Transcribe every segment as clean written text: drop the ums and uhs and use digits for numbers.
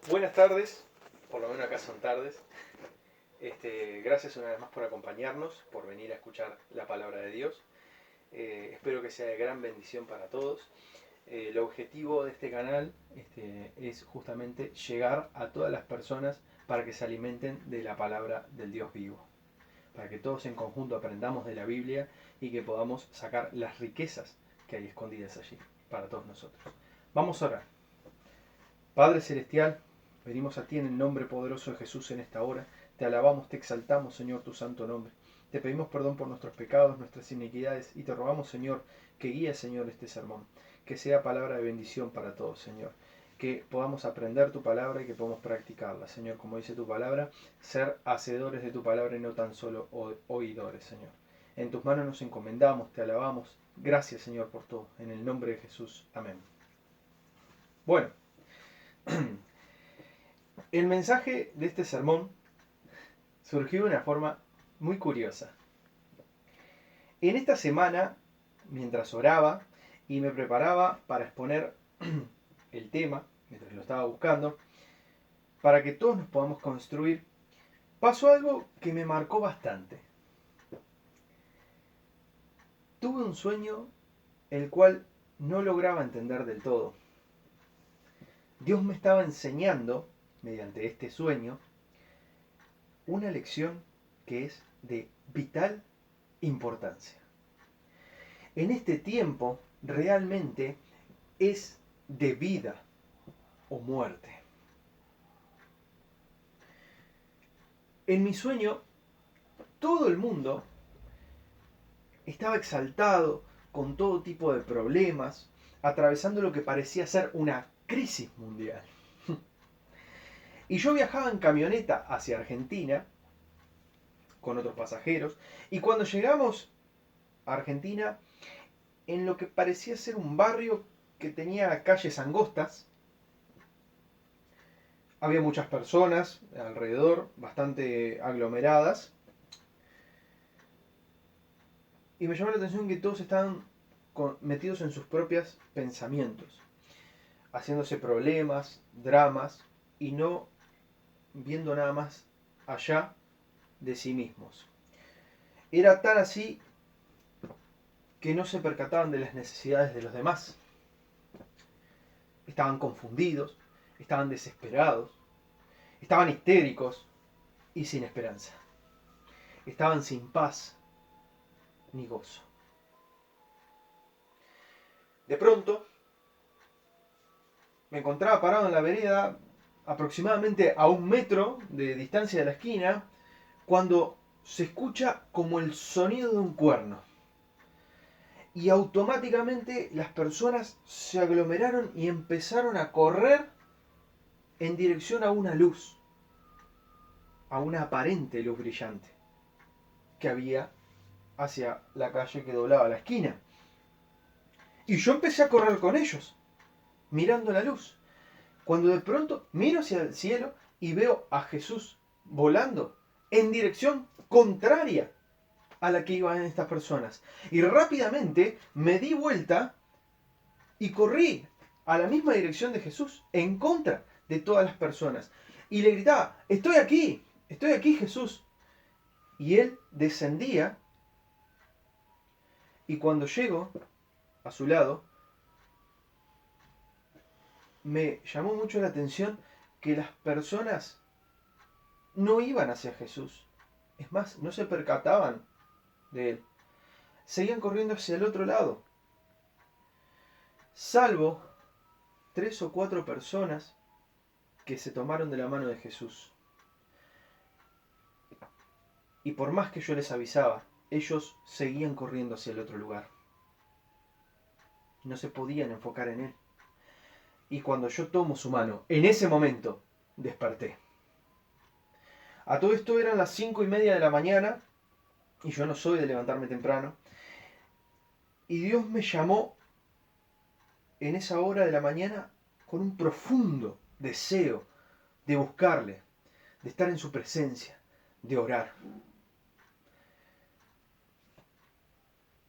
Buenas tardes, por lo menos acá son tardes. Gracias una vez más por acompañarnos, por venir a escuchar la palabra de Dios. Espero que sea de gran bendición para todos. El objetivo de este canal es justamente llegar a todas las personas para que se alimenten de la palabra del Dios vivo. Para que todos en conjunto aprendamos de la Biblia y que podamos sacar las riquezas que hay escondidas allí para todos nosotros. Vamos a orar. Padre Celestial, venimos a ti en el nombre poderoso de Jesús en esta hora. Te alabamos, te exaltamos, Señor, tu santo nombre. Te pedimos perdón por nuestros pecados, nuestras iniquidades, y te rogamos, Señor, que guíe, Señor, este sermón. Que sea palabra de bendición para todos, Señor. Que podamos aprender tu palabra y que podamos practicarla, Señor, como dice tu palabra, ser hacedores de tu palabra y no tan solo oidores, Señor. En tus manos nos encomendamos, te alabamos. Gracias, Señor, por todo. En el nombre de Jesús. Amén. Bueno. El mensaje de este sermón surgió de una forma muy curiosa. En esta semana, mientras oraba y me preparaba para exponer el tema, mientras lo estaba buscando, para que todos nos podamos construir, pasó algo que me marcó bastante. Tuve un sueño el cual no lograba entender del todo. Dios me estaba enseñando, mediante este sueño, una lección que es de vital importancia. En este tiempo realmente es de vida o muerte. En mi sueño, todo el mundo estaba exaltado con todo tipo de problemas, atravesando lo que parecía ser una crisis mundial. Y yo viajaba en camioneta hacia Argentina con otros pasajeros, y cuando llegamos a Argentina, en lo que parecía ser un barrio que tenía calles angostas, había muchas personas alrededor, bastante aglomeradas, y me llamó la atención que todos estaban metidos en sus propios pensamientos, haciéndose problemas, dramas, y no viendo nada más allá de sí mismos. Era tan así que no se percataban de las necesidades de los demás. Estaban confundidos, estaban desesperados, estaban histéricos y sin esperanza. Estaban sin paz ni gozo. De pronto, me encontraba parado en la vereda, aproximadamente a 1 metro de distancia de la esquina, cuando se escucha como el sonido de un cuerno. Y automáticamente las personas se aglomeraron y empezaron a correr en dirección a una luz, a una aparente luz brillante que había hacia la calle que doblaba la esquina. Y yo empecé a correr con ellos, mirando la luz. Cuando de pronto miro hacia el cielo y veo a Jesús volando en dirección contraria a la que iban estas personas. Y rápidamente me di vuelta y corrí a la misma dirección de Jesús, en contra de todas las personas. Y le gritaba, estoy aquí Jesús. Y él descendía, y cuando llego a su lado, me llamó mucho la atención que las personas no iban hacia Jesús. Es más, no se percataban de él. Seguían corriendo hacia el otro lado. Salvo 3 o 4 personas que se tomaron de la mano de Jesús. Y por más que yo les avisaba, ellos seguían corriendo hacia el otro lugar. No se podían enfocar en él. Y cuando yo tomo su mano, en ese momento, desperté. A todo esto eran las 5:30 de la mañana, y yo no soy de levantarme temprano. Y Dios me llamó en esa hora de la mañana con un profundo deseo de buscarle, de estar en su presencia, de orar.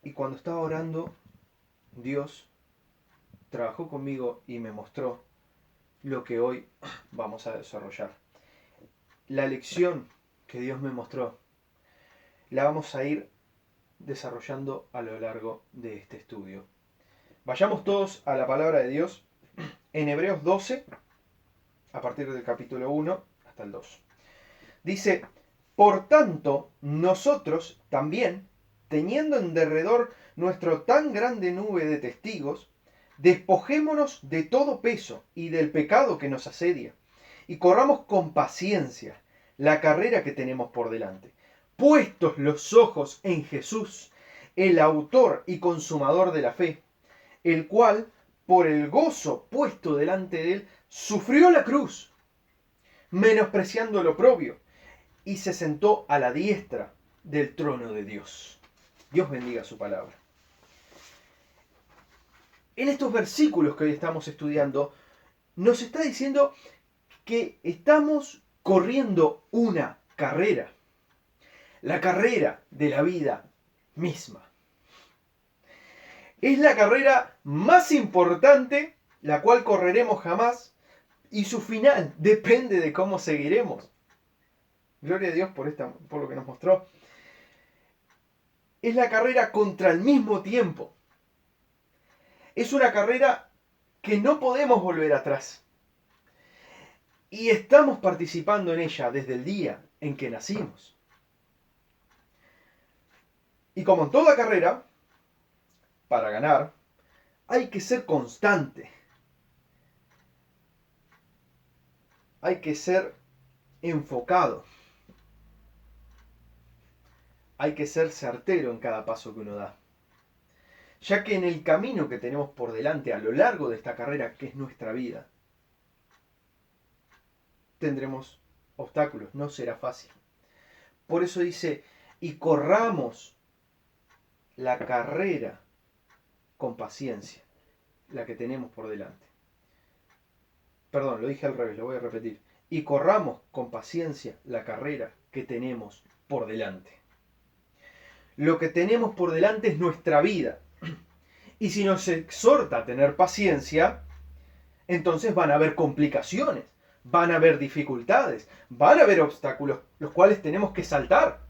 Y cuando estaba orando, Dios trabajó conmigo y me mostró lo que hoy vamos a desarrollar. La lección que Dios me mostró la vamos a ir desarrollando a lo largo de este estudio. Vayamos todos a la palabra de Dios en Hebreos 12, a partir del capítulo 1 hasta el 2. Dice, por tanto, nosotros también, teniendo en derredor nuestro tan grande nube de testigos, despojémonos de todo peso y del pecado que nos asedia, y corramos con paciencia la carrera que tenemos por delante, puestos los ojos en Jesús, el autor y consumador de la fe, el cual, por el gozo puesto delante de él, sufrió la cruz, menospreciando lo oprobio, y se sentó a la diestra del trono de Dios. Dios bendiga su palabra. En estos versículos que hoy estamos estudiando, nos está diciendo que estamos corriendo una carrera, la carrera de la vida misma. Es la carrera más importante, la cual correremos jamás, y su final depende de cómo seguiremos. Gloria a Dios por lo que nos mostró. Es la carrera contra el mismo tiempo. Es una carrera que no podemos volver atrás. Y estamos participando en ella desde el día en que nacimos. Y como en toda carrera, para ganar, hay que ser constante. Hay que ser enfocado. Hay que ser certero en cada paso que uno da. Ya que en el camino que tenemos por delante a lo largo de esta carrera, que es nuestra vida, tendremos obstáculos, no será fácil. Por eso dice, y corramos la carrera con paciencia, la que tenemos por delante. Perdón, lo dije al revés, lo voy a repetir. Y corramos con paciencia la carrera que tenemos por delante. Lo que tenemos por delante es nuestra vida. Y si nos exhorta a tener paciencia, entonces van a haber complicaciones, van a haber dificultades, van a haber obstáculos, los cuales tenemos que saltar.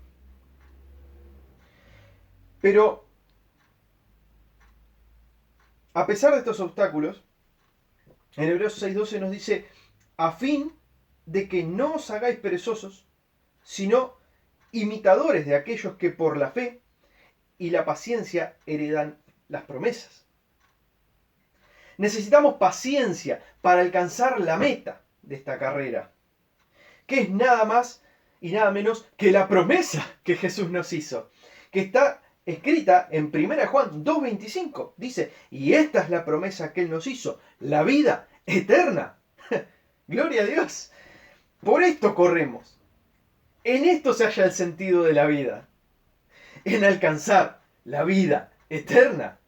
Pero, a pesar de estos obstáculos, en Hebreos 6:12 nos dice, a fin de que no os hagáis perezosos, sino imitadores de aquellos que por la fe y la paciencia heredan las promesas. Necesitamos paciencia para alcanzar la meta de esta carrera, que es nada más y nada menos que la promesa que Jesús nos hizo, que está escrita en 1 Juan 2:25. Dice, y esta es la promesa que Él nos hizo, la vida eterna. Gloria a Dios. Por esto corremos. En esto se halla el sentido de la vida, en alcanzar la vida eterna.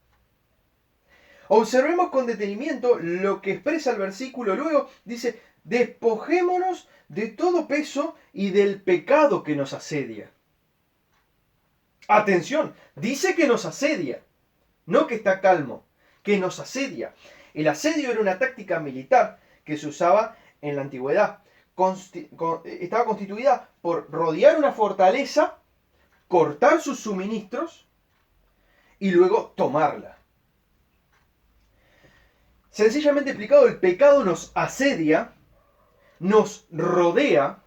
Observemos con detenimiento lo que expresa el versículo. Luego dice, despojémonos de todo peso y del pecado que nos asedia. Atención, dice que nos asedia, no que está calmo, que nos asedia. El asedio era una táctica militar que se usaba en la antigüedad. Estaba constituida por rodear una fortaleza, cortar sus suministros y luego tomarla. Sencillamente explicado, el pecado nos asedia, nos rodea,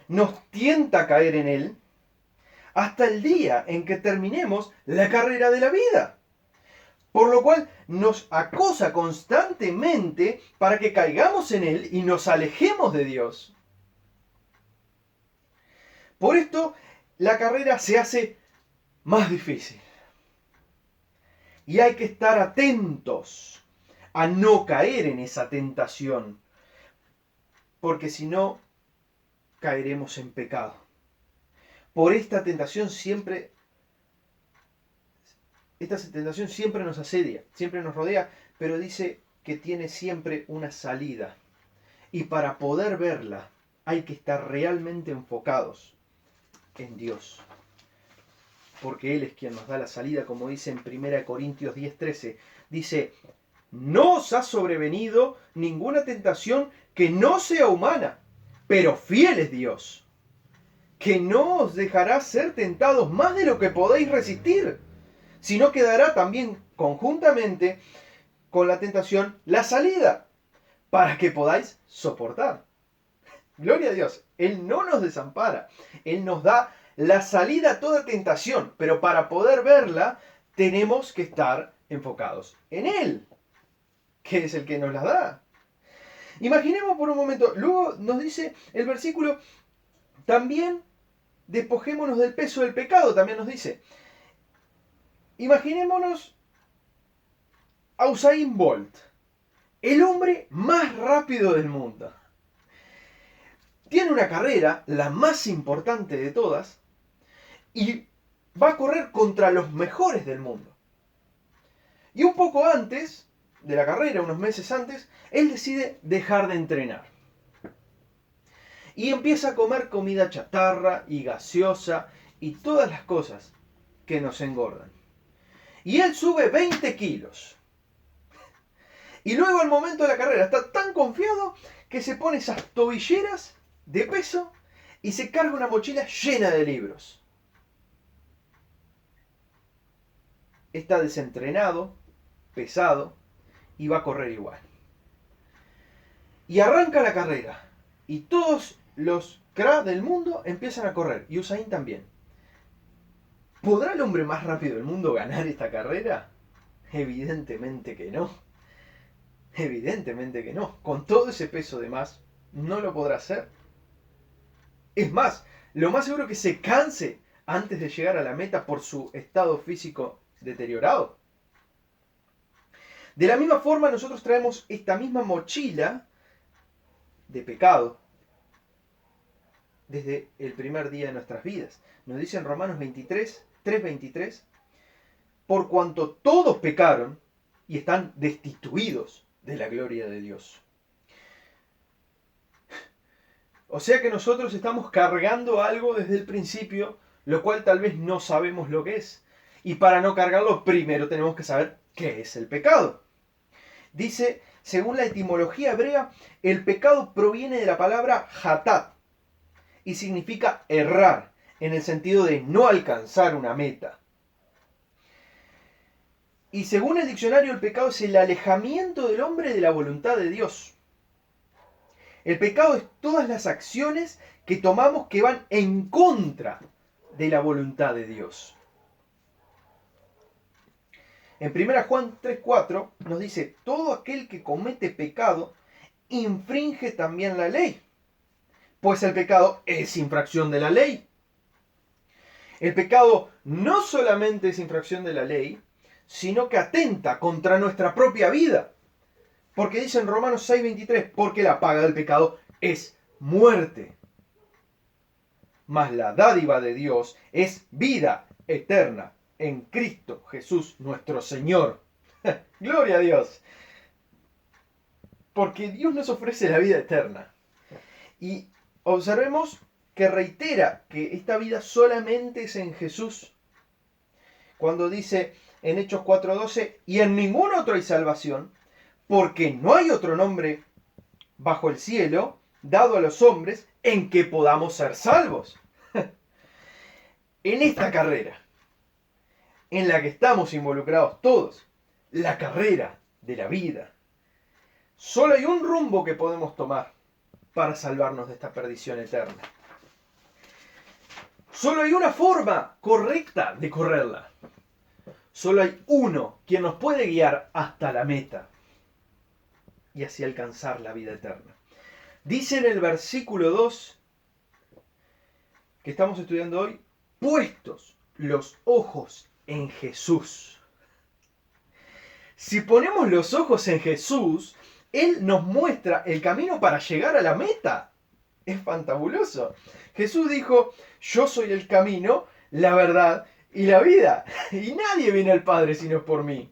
nos tienta a caer en él, hasta el día en que terminemos la carrera de la vida. Por lo cual nos acosa constantemente para que caigamos en él y nos alejemos de Dios. Por esto la carrera se hace más difícil. Y hay que estar atentos a no caer en esa tentación, porque si no, caeremos en pecado. Por esta tentación siempre nos asedia, siempre nos rodea, pero dice que tiene siempre una salida. Y para poder verla hay que estar realmente enfocados en Dios. Porque Él es quien nos da la salida, como dice en 1 Corintios 10:13. Dice, no os ha sobrevenido ninguna tentación que no sea humana, pero fiel es Dios, que no os dejará ser tentados más de lo que podéis resistir, sino que dará también conjuntamente con la tentación la salida, para que podáis soportar. Gloria a Dios, Él no nos desampara, Él nos da la salida a toda tentación, pero para poder verla tenemos que estar enfocados en Él, que es el que nos la da. Imaginemos por un momento, luego nos dice el versículo, también despojémonos del peso del pecado, también nos dice. Imaginémonos a Usain Bolt, el hombre más rápido del mundo. Tiene una carrera, la más importante de todas, y va a correr contra los mejores del mundo. Y un poco antes de la carrera, unos meses antes, él decide dejar de entrenar. Y empieza a comer comida chatarra y gaseosa y todas las cosas que nos engordan. Y él sube 20 kilos. Y luego al momento de la carrera está tan confiado que se pone esas tobilleras de peso y se carga una mochila llena de libros. Está desentrenado, pesado y va a correr igual. Y arranca la carrera y todos los cracks del mundo empiezan a correr y Usain también. ¿Podrá el hombre más rápido del mundo ganar esta carrera? Evidentemente que no. Evidentemente que no. Con todo ese peso de más, no lo podrá hacer. Es más, lo más seguro que se canse antes de llegar a la meta por su estado físico deteriorado. De la misma forma, nosotros traemos esta misma mochila de pecado desde el primer día de nuestras vidas. Nos dice en Romanos 3:23, por cuanto todos pecaron y están destituidos de la gloria de Dios. O sea que nosotros estamos cargando algo desde el principio, lo cual tal vez no sabemos lo que es. Y para no cargarlo, primero tenemos que saber qué es el pecado. Dice, según la etimología hebrea, el pecado proviene de la palabra hatat y significa errar, en el sentido de no alcanzar una meta. Y según el diccionario, el pecado es el alejamiento del hombre de la voluntad de Dios. El pecado es todas las acciones que tomamos que van en contra de la voluntad de Dios. En 1 Juan 3:4 nos dice, todo aquel que comete pecado infringe también la ley, pues el pecado es infracción de la ley. El pecado no solamente es infracción de la ley, sino que atenta contra nuestra propia vida. Porque dice en Romanos 6:23, porque la paga del pecado es muerte. Mas la dádiva de Dios es vida eterna en Cristo Jesús nuestro Señor. Gloria a Dios. Porque Dios nos ofrece la vida eterna. Y observemos que reitera que esta vida solamente es en Jesús. Cuando dice en Hechos 4:12, y en ningún otro hay salvación, porque no hay otro nombre bajo el cielo dado a los hombres en que podamos ser salvos. En esta carrera, en la que estamos involucrados todos, la carrera de la vida, solo hay un rumbo que podemos tomar para salvarnos de esta perdición eterna. Solo hay una forma correcta de correrla. Solo hay uno quien nos puede guiar hasta la meta y así alcanzar la vida eterna. Dice en el versículo 2 que estamos estudiando hoy, puestos los ojos en Jesús. Si ponemos los ojos en Jesús, Él nos muestra el camino para llegar a la meta. Es fantabuloso. Jesús dijo, yo soy el camino, la verdad y la vida. Y nadie viene al Padre si no es por mí.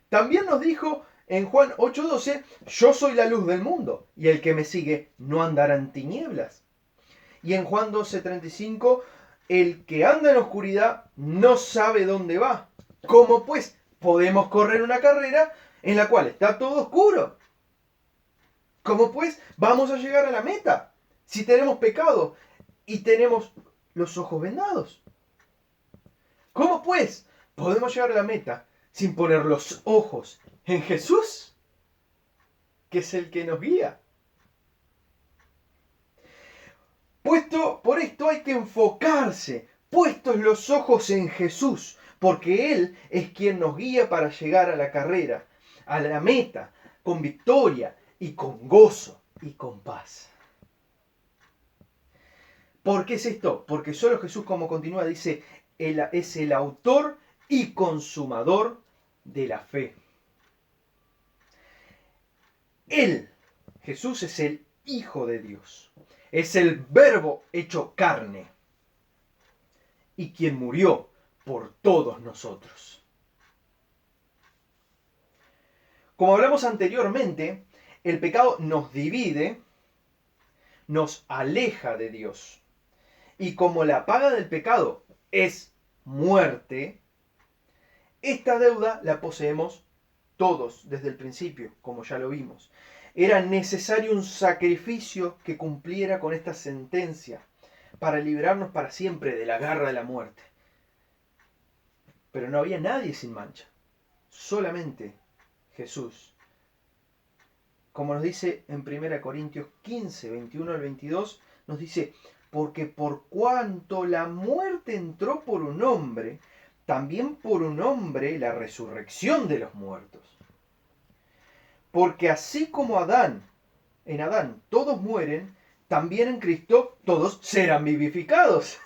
También nos dijo en Juan 8:12, yo soy la luz del mundo, y el que me sigue no andará en tinieblas. Y en Juan 12:35, el que anda en oscuridad no sabe dónde va. ¿Cómo pues podemos correr una carrera en la cual está todo oscuro. ¿Cómo pues vamos a llegar a la meta si tenemos pecado y tenemos los ojos vendados? ¿Cómo pues podemos llegar a la meta sin poner los ojos en Jesús, que es el que nos guía? Por esto hay que enfocarse, puestos los ojos en Jesús, porque Él es quien nos guía para llegar a la carrera, a la meta, con victoria y con gozo y con paz. ¿Por qué es esto? Porque solo Jesús, como continúa, dice, es el autor y consumador de la fe. Él, Jesús, es el Hijo de Dios. Es el Verbo hecho carne. Y quien murió por todos nosotros. Como hablamos anteriormente, el pecado nos divide, nos aleja de Dios. Y como la paga del pecado es muerte, esta deuda la poseemos todos desde el principio, como ya lo vimos. Era necesario un sacrificio que cumpliera con esta sentencia para librarnos para siempre de la garra de la muerte. Pero no había nadie sin mancha, solamente Jesús. Como nos dice en 1 Corintios 15, 21 al 22, nos dice, porque por cuanto la muerte entró por un hombre, también por un hombre la resurrección de los muertos. Porque así como en Adán todos mueren, también en Cristo todos serán vivificados.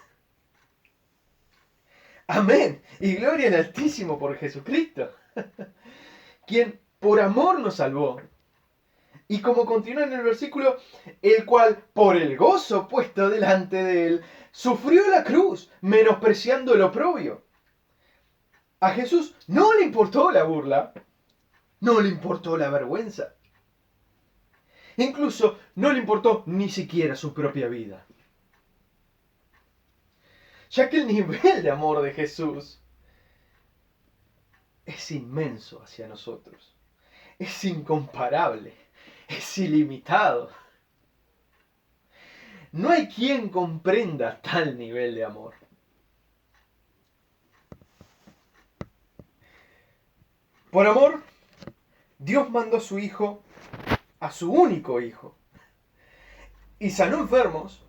Amén. Y gloria al Altísimo por Jesucristo, quien por amor nos salvó. Y como continúa en el versículo, el cual por el gozo puesto delante de él, sufrió la cruz, menospreciando el oprobio. A Jesús no le importó la burla, no le importó la vergüenza. Incluso no le importó ni siquiera su propia vida. Ya que el nivel de amor de Jesús es inmenso hacia nosotros. Es incomparable. Es ilimitado. No hay quien comprenda tal nivel de amor. Por amor, Dios mandó a su Hijo, a su único Hijo, y sanó enfermos,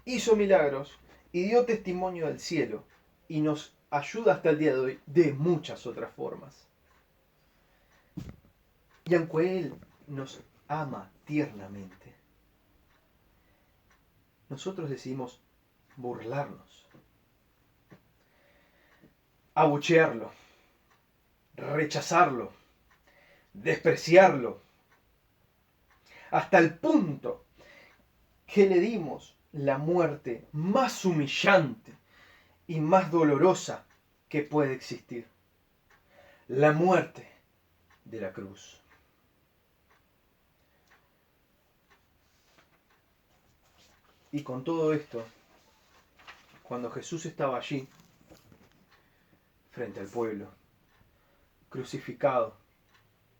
hizo milagros y dio testimonio del cielo y nos ayuda hasta el día de hoy de muchas otras formas. Y aunque Él nos ama tiernamente, nosotros decidimos burlarnos, abuchearlo, rechazarlo, despreciarlo, hasta el punto que le dimos la muerte más humillante y más dolorosa que puede existir. La muerte de la cruz. Y con todo esto, cuando Jesús estaba allí, frente al pueblo, crucificado,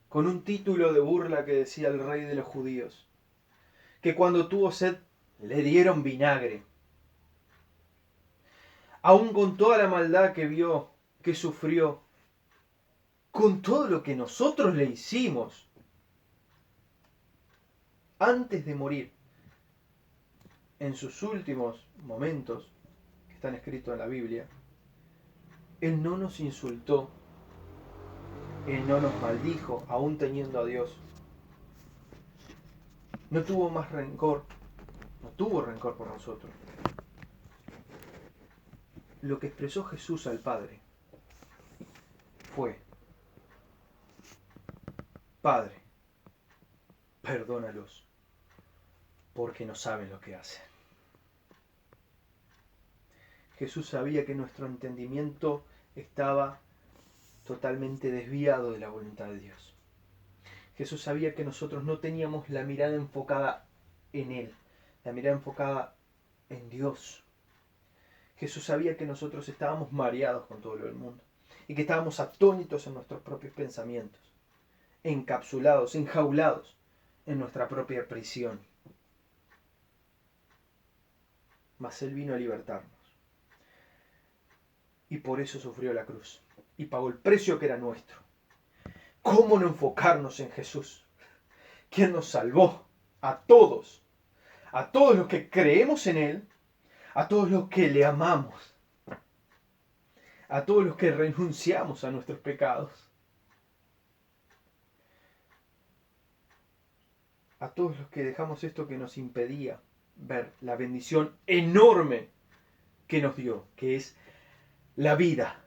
con un título de burla que decía el rey de los judíos, que cuando tuvo sed le dieron vinagre, aún con toda la maldad que vio, que sufrió, con todo lo que nosotros le hicimos, antes de morir, en sus últimos momentos, que están escritos en la Biblia, Él no nos insultó, Él no nos maldijo, aún teniendo a Dios. No tuvo más rencor, no tuvo rencor por nosotros. Lo que expresó Jesús al Padre fue: Padre, perdónalos, porque no saben lo que hacen. Jesús sabía que nuestro entendimiento estaba totalmente desviado de la voluntad de Dios. Jesús sabía que nosotros no teníamos la mirada enfocada en Él, la mirada enfocada en Dios. Jesús sabía que nosotros estábamos mareados con todo lo del mundo y que estábamos atónitos en nuestros propios pensamientos. encapsulados, enjaulados en nuestra propia prisión. Mas Él vino a libertarnos. Y por eso sufrió la cruz. Y pagó el precio que era nuestro. ¿Cómo no enfocarnos en Jesús? Quien nos salvó a todos los que creemos en Él, a todos los que le amamos, a todos los que renunciamos a nuestros pecados, a todos los que dejamos esto que nos impedía ver la bendición enorme que nos dio, que es la vida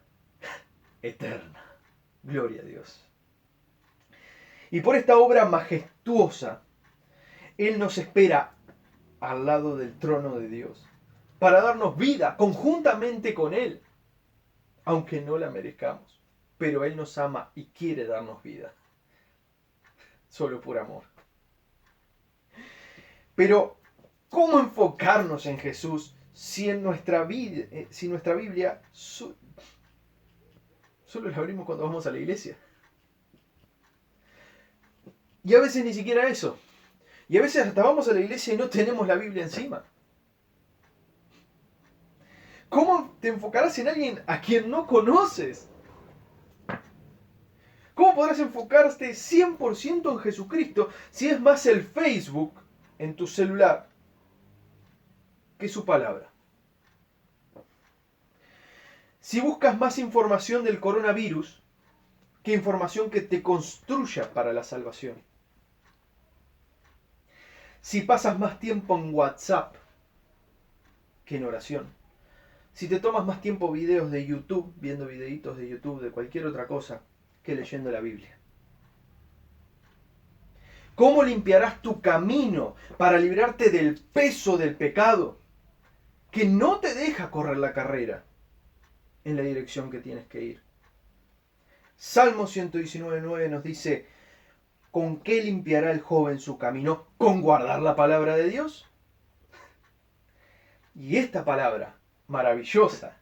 eterna. Gloria a Dios. Y por esta obra majestuosa, Él nos espera al lado del trono de Dios, para darnos vida conjuntamente con Él, aunque no la merezcamos. Pero Él nos ama y quiere darnos vida, solo por amor. Pero, ¿cómo enfocarnos en Jesús si nuestra Biblia solo la abrimos cuando vamos a la iglesia? Y a veces ni siquiera eso. Y a veces hasta vamos a la iglesia y no tenemos la Biblia encima. ¿Cómo te enfocarás en alguien a quien no conoces? ¿Cómo podrás enfocarte 100% en Jesucristo si es más el Facebook en tu celular que su palabra? Si buscas más información del coronavirus que información que te construya para la salvación. Si pasas más tiempo en WhatsApp que en oración. Si te tomas más tiempo videos de YouTube, viendo videitos de YouTube, de cualquier otra cosa, que leyendo la Biblia. ¿Cómo limpiarás tu camino para librarte del peso del pecado que no te deja correr la carrera en la dirección que tienes que ir? Salmo 119:9 nos dice, ¿con qué limpiará el joven su camino? ¿Con guardar la palabra de Dios? Y esta palabra maravillosa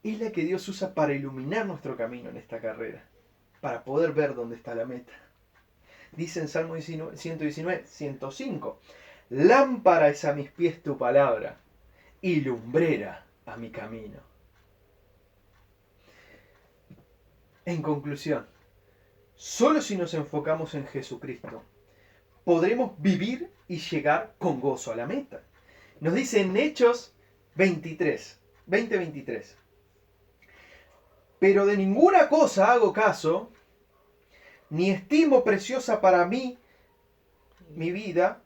es la que Dios usa para iluminar nuestro camino en esta carrera, para poder ver dónde está la meta. Dice en Salmo 119:105, lámpara es a mis pies tu palabra y lumbrera a mi camino. En conclusión, solo si nos enfocamos en Jesucristo podremos vivir y llegar con gozo a la meta. Nos dice en Hechos 20:23. Pero de ninguna cosa hago caso, ni estimo preciosa para mí mi vida,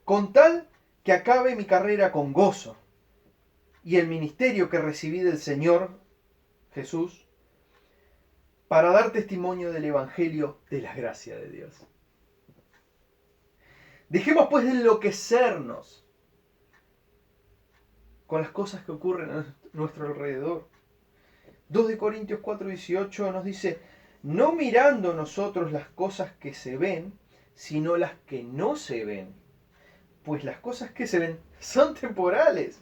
con tal que acabe mi carrera con gozo y el ministerio que recibí del Señor Jesús para dar testimonio del Evangelio de la gracia de Dios. Dejemos pues de enloquecernos con las cosas que ocurren a nuestro alrededor. 2 de Corintios 4:18 nos dice, no mirando nosotros las cosas que se ven, sino las que no se ven. Pues las cosas que se ven son temporales,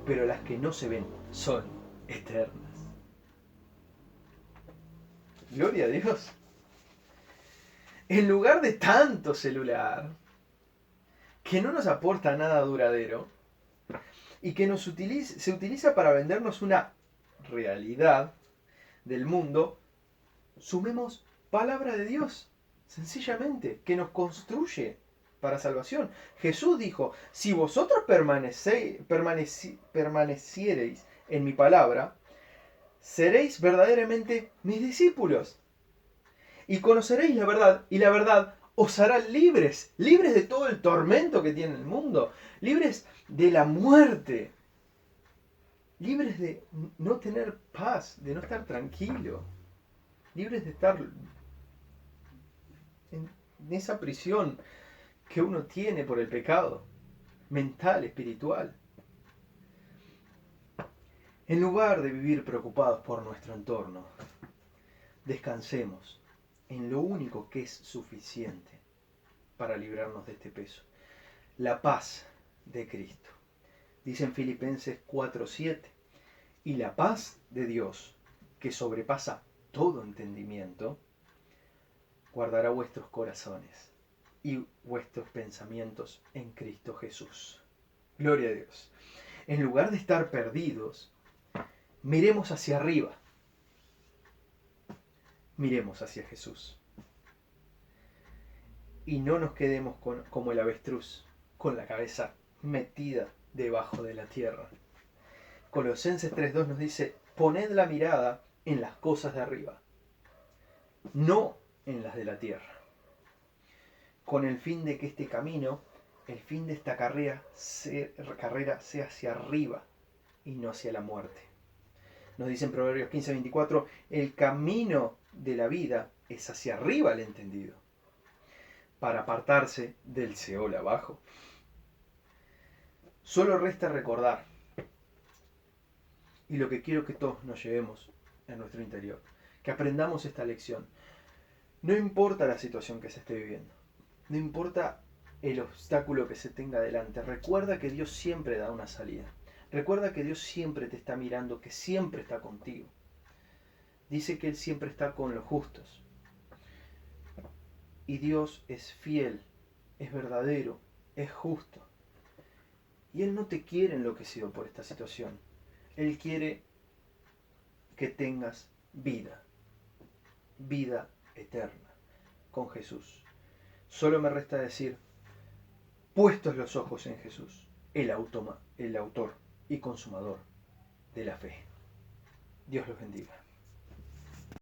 pero las que no se ven son eternas. Gloria a Dios. En lugar de tanto celular, que no nos aporta nada duradero, y que se utiliza para vendernos una realidad del mundo, sumemos palabra de Dios, sencillamente, que nos construye para salvación. Jesús dijo, si vosotros permaneciereis en mi palabra, seréis verdaderamente mis discípulos. Y conoceréis la verdad, y la verdad os hará libres de todo el tormento que tiene el mundo, libres de la muerte, libres de no tener paz, de no estar tranquilo, libres de estar en esa prisión que uno tiene por el pecado, mental, espiritual. En lugar de vivir preocupados por nuestro entorno, descansemos en lo único que es suficiente para librarnos de este peso: la paz de Cristo. Dice en Filipenses 4:7, y la paz de Dios, que sobrepasa todo entendimiento, guardará vuestros corazones y vuestros pensamientos en Cristo Jesús. Gloria a Dios. En lugar de estar perdidos, miremos hacia arriba. Miremos hacia Jesús. Y no nos quedemos como el avestruz, con la cabeza metida debajo de la tierra. Colosenses 3:2 nos dice, poned la mirada en las cosas de arriba, no en las de la tierra. Con el fin de que este camino, el fin de esta carrera sea hacia arriba y no hacia la muerte. Nos dice en Proverbios 15:24, el camino de la vida es hacia arriba el entendido, para apartarse del Seol abajo. Solo resta recordar, y lo que quiero que todos nos llevemos en nuestro interior, que aprendamos esta lección. No importa la situación que se esté viviendo, no importa el obstáculo que se tenga delante, recuerda que Dios siempre da una salida. Recuerda que Dios siempre te está mirando, que siempre está contigo. Dice que Él siempre está con los justos. Y Dios es fiel, es verdadero, es justo. Y Él no te quiere enloquecido por esta situación. Él quiere que tengas vida, vida eterna con Jesús. Solo me resta decir, puestos los ojos en Jesús, el autor y consumador de la fe. Dios los bendiga.